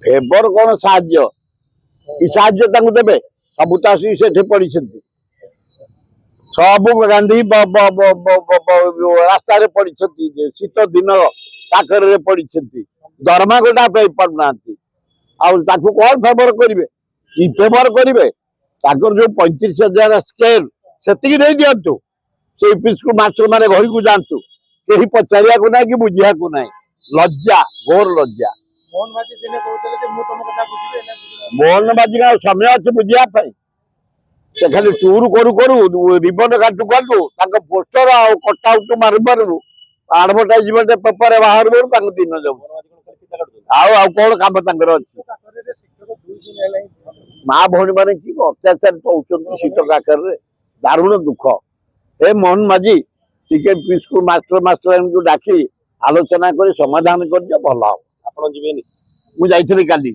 favour कौन साहाय्य कि साहाय्य तांको देबे सब तो आसी सेठे पड़िछंती सब गांधी रास्ता रे पड़िछंती शीत दिन पाखरे पड़िछंती दरमा गोटा पाई पारुनांती आ ताकू कौन फेवर करिवे कि फेवर करिवे ताकर जो 35,000 स्केल सेतिकी दे दियंतु से स्कूल मास्टर माने घर को जानतु केही पचारिया को ना कि बुझिया को नाही लज्जा घोर लज्जा मोहन माझी दिने कहते जे मु तुम कथा बुझिबे ना मोहन माझी का समय अच्छे बुझिया पाई से खाली टूर करू करू रिबन काटू काटू तांको पोस्टर आ कटआउट मारि पारबू एडवर्टाइजमेंट पेपर बाहर बोल तांको दिन जब आ कोन काम तांकर अछि माँ भौणी माने की अत्याचार पाउछंती शीत काकर रे दारुण दुख हे मोहन माझी टिके स्कूल मास्टर को डाकी आलोचना कर समाधान कर भल आपण जीवेनी मु जाइछली काली